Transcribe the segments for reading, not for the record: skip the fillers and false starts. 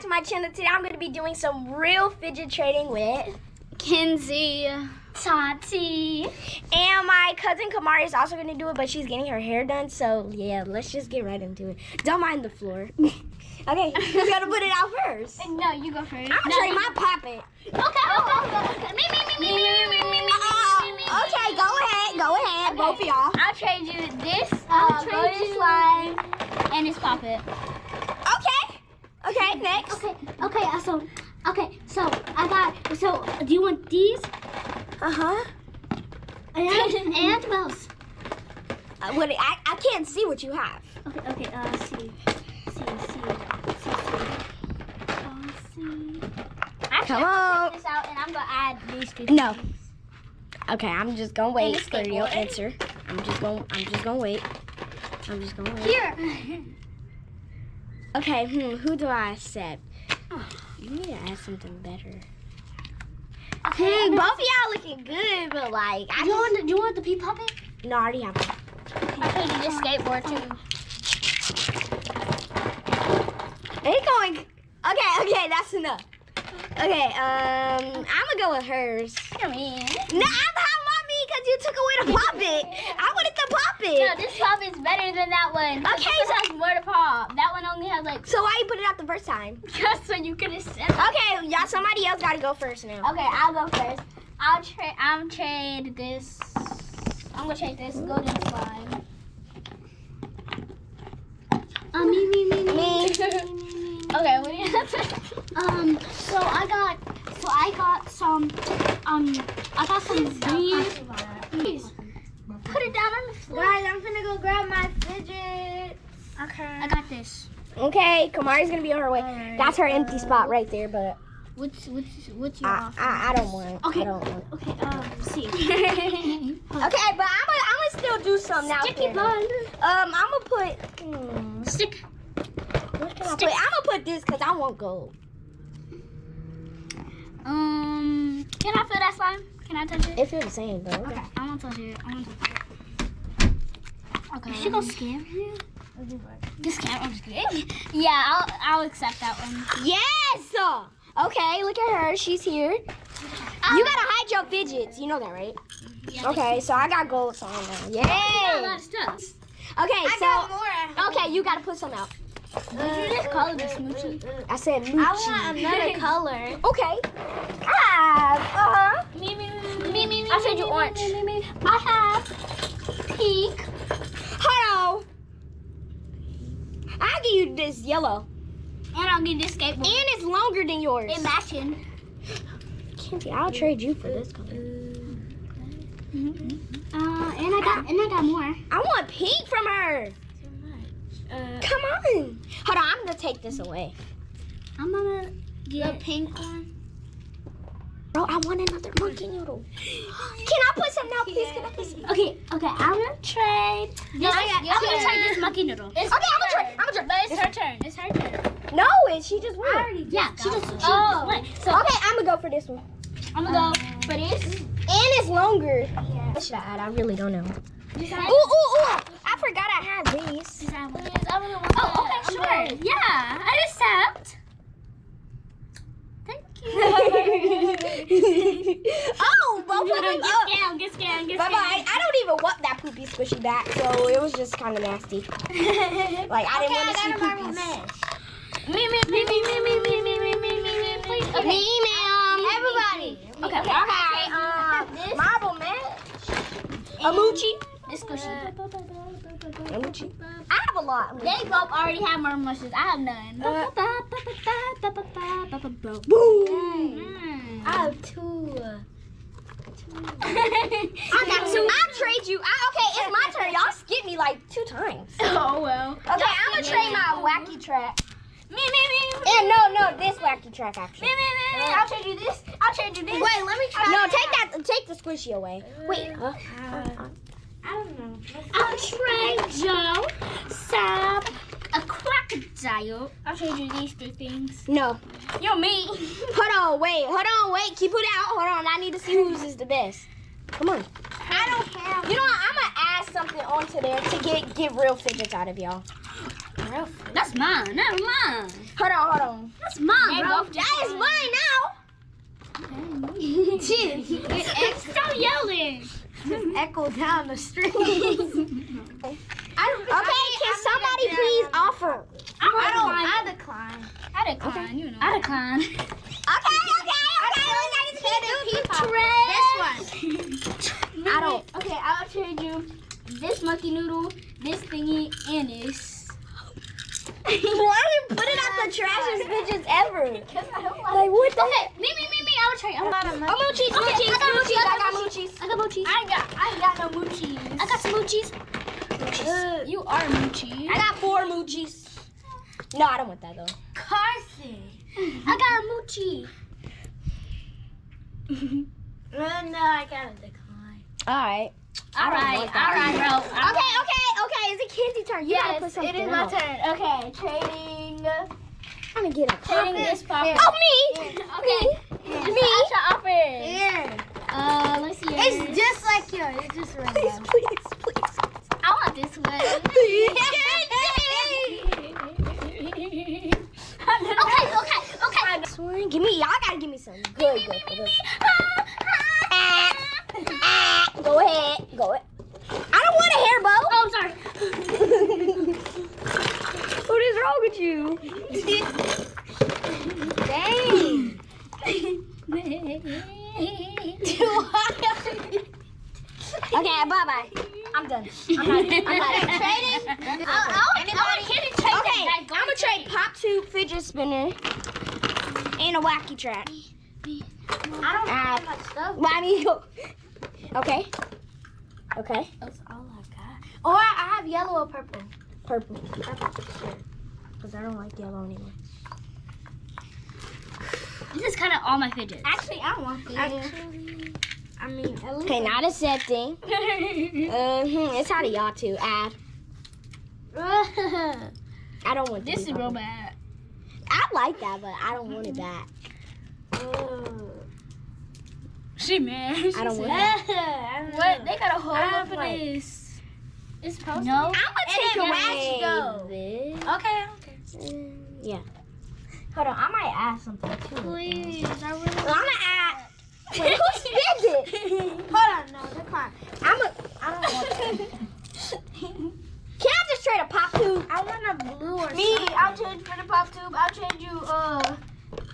My channel. Today I'm going to be doing some real fidget trading with Kenzie, Tati, and my cousin Kamari is also going to do it, but she's getting her hair done, so yeah, let's just get right into it. Don't mind the floor. Okay, who's going to put it out first? No, you go first. I'm going to trade my puppet. Okay. Me. Okay, go ahead, Okay. both of y'all. I'll trade you this, golden slime, and this puppet. Okay, next. So I got, do you want these? Uh-huh. And mouse. I can't see what you have. Okay, see. Come on. This out and I'm gonna add these two. No. Okay, I'm just gonna wait And a for your skateboard. answer. I'm just gonna wait. Here. Okay, who do I accept? You need to add something better. Okay, Both of y'all looking good, but like do you want the pea puppet? No, I already have one. I showed you this skateboard too. It's going. Okay, that's enough. Okay, I'm gonna go with hers. I mean, No, I'm not mommy because you took away the puppet. I wanted the puppet. no, this puppet's better than that one. Okay, This has more to pop. That one only has like So why you put it out the first time? just so you could have said. Okay, y'all. Somebody else gotta go first now. Okay, I'll go first. I'm trade this. I'm gonna trade this golden slime. Me. Okay, what do you have? So I got some green. Please put it down on the floor. Guys, I'm gonna go grab my fidget. Okay. I got this. Okay, Kamari's gonna be on her way. Alright. That's her empty spot right there, but What's your offer? I don't want. Okay. I don't want. Okay. See. Okay, but I'm gonna still do something out Sticky there. bun. I'm gonna put. Stick. What can I put? I'm gonna put this because I want gold. Can I feel that slime? Can I touch it? It feels the same, though. Okay. I want to touch it. Okay. Is she gonna scam you? This scam? I'm just kidding. Yeah, I'll accept that one. Yes. Okay, look at her. She's here. You gotta hide your fidgets. You know that, right? Yeah, Okay, so I got gold on now. I got a Yay. lot of stuff. Okay, I so got more. okay, you gotta put some out. Did you just call it a smoochie? I said moochie. I want another color. Okay. Me. I'll trade you orange. I have pink. Hold on. I'll give you this yellow. And I'll get this skateboard. And it's longer than yours. It matching. Kenzie, I'll trade you for this color. And I got more. I want pink from her. Come on. Hold on, I'm gonna take this away. I'm gonna get the pink one. Bro, I want another monkey noodle. Can I put some now, please? Can I put some? Okay, I'm gonna trade this. I'm gonna trade this monkey noodle. Okay, I'm gonna trade. But it's her turn. It's her turn. No, she just won. Yeah, she just went. So Okay, I'm gonna go for this one. I'm gonna go for this. And it's longer. What should I add? I really don't know. Ooh. I forgot I had these. Oh, okay, sure. Yeah, I accept. Thank you. Both of them up. Get scammed. Bye-bye. I don't even want that poopy squishy back, so it was just kind of nasty. Like, I didn't want to see poopies. Me. Please. Okay. Me, ma'am. Everybody. Okay. Marble match. A moochie. It's squishy. A moochie. I have a lot. They both already have more mushrooms. I have none. Boom. I have two. I got two. I'll trade you. Okay, it's my turn. Y'all skipped me like 2 times. Oh, well. Okay, I'm going to trade my wacky track. Me. And no, this wacky track, actually. Me. I'll trade you this. Wait, let me try. No, take the squishy away. Wait. I don't know. I'll trade Joe some a crocodile. style. I'll trade you these 3 things. No. You're me. Hold on, wait. Keep it out. Hold on. I need to see whose is the best. Come on. I don't have. You know what? I'm gonna add something onto there to get real fidgets out of y'all. Real fidgets? That's mine. That's mine. Hold on. That's mine, bro. That is mine now. Stop yelling. Just echo down the street. Okay, can somebody please offer? I decline. I decline, you know. I decline. Okay. This one. I don't. Okay, I'll trade you this monkey noodle, this thingy, and this. Why do you put it out the trashiest bitches ever? Like what the heck? Me. I will trade. I'm moochies. I got moochies. I ain't got no moochies. I got some moochies. You are moochies. I got 4 moochies. No, I don't want that though. Carson. I got a moochie. No, I gotta decline. Alright, bro. Okay. Is it Kenzie's turn? You gotta put Yes, something it is my out. turn. Okay, trading. I'm gonna get a Trading this popper. Oh, me! Okay. Me? I shall offer. Here. Let's see. It's just like yours. It's just right Please. I want this one. Okay. Swearing, y'all gotta give me some good. Go ahead. I don't want a hair bow. Oh, sorry. What is wrong with you? Dang. Okay, bye. I'm done. I'm not trading. Okay, I'm gonna trade pop tube, fidget spinner, and a wacky track. I don't have much stuff. Why me go? Okay. That's all I got. Or I have yellow or purple. Purple. Because I don't like yellow anymore. This is kind of all my fidgets. Actually, I want this. I mean, at least. Okay, not accepting. It's out of y'all two. Add. I don't want This is these real on. bad. I like that, but I don't want it back. She mad. I don't want it. What? They got a hole have up in like- this. It's supposed I'm to. gonna take away go. this. Okay. Yeah. Hold on, I might add something too. Please, I really. I'm gonna add. Wait, who spent it? Hold on, no, decline. I don't want that. Can I just trade a pop tube? I want a blue or Me, something. I'll change for the pop tube. I'll change you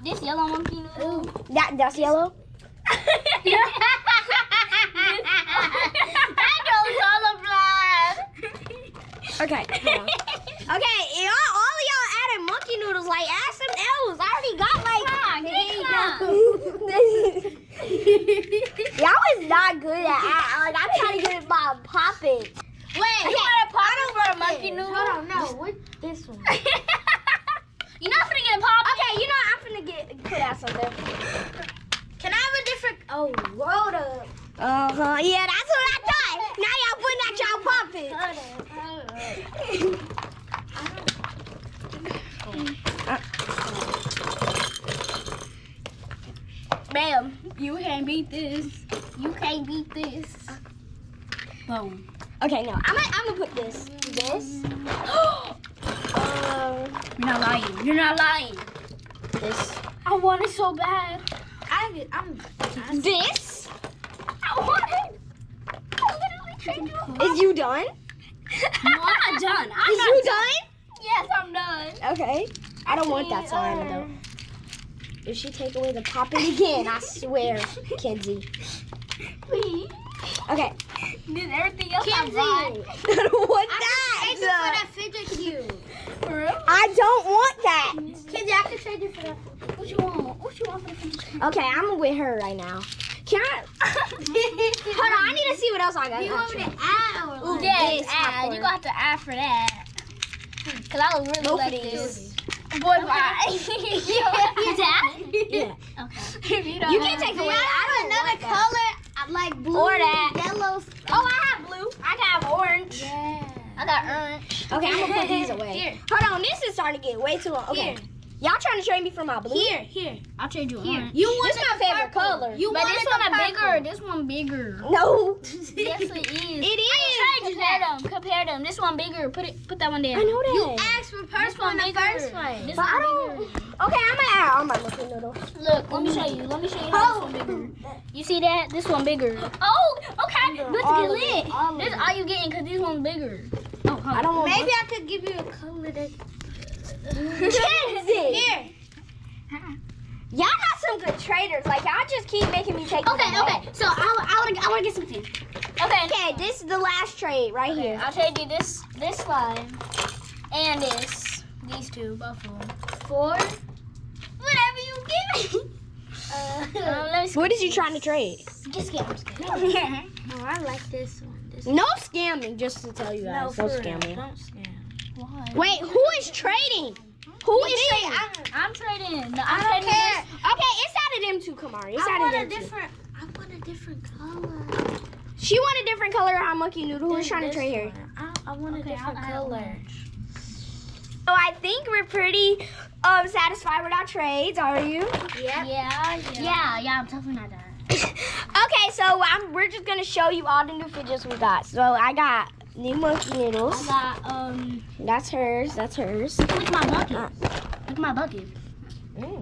this yellow monkey noodle. That's yellow. That goes colorblind. Okay. hold on. Okay, all of y'all added monkey noodles. Like, add some else. I already got y'all was not good at I'm trying to get it by popping. Wait, you want a pop for a monkey noodle? Hold on, no, what this one? You're not finna get a pop. Okay, you know I'm finna put out something. Can I have a different? Oh, hold up. Yeah, that's what I thought. Now y'all putting out y'all popping. Bam. You can't beat this. You can't beat this. Boom. Okay, no, I'm gonna put this. You're not lying. You're not lying. This. I want it so bad. This. I want it. I literally traded you. Is you done? No, I'm not done. Is you done? Yes, I'm done. Okay. I don't want that Serena though. If she take away the popping again, I swear, Kenzie. Please. Okay. Did everything else I Kenzie. brought? I don't want Thank you for that. that fidget cube. For real? I don't want that. Kenzie, I can trade you for that. What you want? What you want for the fidget? Okay, I'm with her right now. Can I? Hold on, I need to see what else I got. Do you want me to add or like? Yes, this add. popcorn. You gonna have to add for that. Cause I was really Both like of these. this. Boy, bye. You dad? Yeah. Okay. If you don't You have can't take it. away. I don't Another want that. color, like blue, Or that. yellow. Oh, I have blue. I can have orange. Yeah. I got orange. Okay, I'm gonna put these away. Here. Hold on, this is starting to get way too long. Okay. Here. Y'all trying to trade me for my blue? Here. I'll trade you orange. You want my favorite color. But this one a bigger. This one bigger. No. Yes, it is. It is. Compare them. This one bigger. Put that one there. I know that. You asked for This purple one in the bigger. first one. This But I one don't. bigger. Okay, I'm gonna add all my Monkey Noodle. Look, let me show you. How this one bigger. You see that? This one bigger. Oh, okay. Let's All get of lit. it, all of This it. all you getting because this one's bigger. Oh, I don't want. Maybe I could give you a color that. Here. Y'all got some good traders. Like y'all just keep making me take. Okay. them away. So I want to get something. Okay. Okay, this is the last trade right here. I'll trade you this slime and these two, both of them. For? Whatever you give me. Let me What is you trying to trade? just get them. Oh, I like this one. This No scamming, just to tell you guys. No, for real. scamming. Don't scam. Why? Wait, who is trading? Who is trading? I'm trading. No, I I'm don't trading care. Okay, it's out of them two, Kamari. It's I out want of a them two. different. I want a different color. She want a different color on Monkey Noodle. Who's trying to This trade her? one. I want a different I'll add color. orange. So I think we're pretty satisfied with our trades, are you? Yep. Yeah, I'm definitely not done. Okay, so we're just gonna show you all the new fidgets we got. So I got new Monkey Noodles. I got That's hers. That's hers. look at my bucket. Look at my bucket.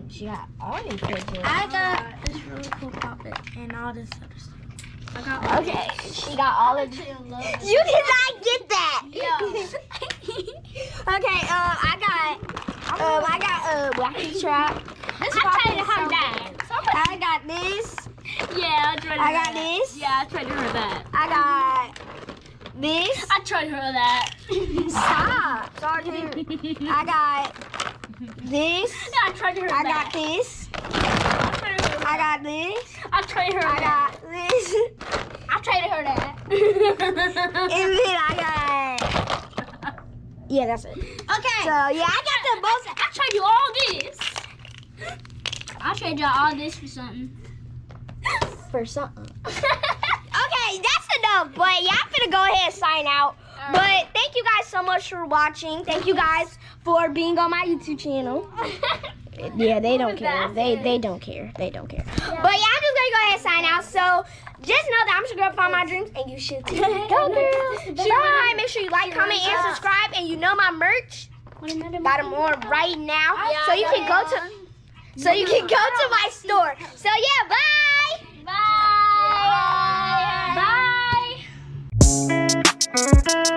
She got all new fidgets. I got this really cool puppet and all this other stuff. I got Okay, she got all of. in love. You did not get that. Yeah. Okay, I got Wacky Trap. This I I traded traded her her that. I got this. Yeah, I traded I her got that. this. Yeah, I traded her that. I got this. I traded her that. Stop. Sergeant. I got this. I traded her I that. got this. I I got this. I traded her I that. got this. I traded her that. And then I got. Yeah, that's it. Okay. So yeah, I got the most. I trade you all this. I'll trade y'all all this for something. For something. Okay, that's enough. But yeah, I'm gonna go ahead and sign out. But thank you guys so much for watching. Thank you guys for being on my YouTube channel. Yeah, they don't care. They don't care. They don't care. But yeah, I'm just gonna go ahead and sign out. So just know that I'm just gonna find my dreams, and you should too. Go girl. Bye. Make sure you like, comment, and subscribe. And you know my merch. Got them on right now. So you can go to. So you can go to my store. So yeah, bye. Bye. Bye. Bye.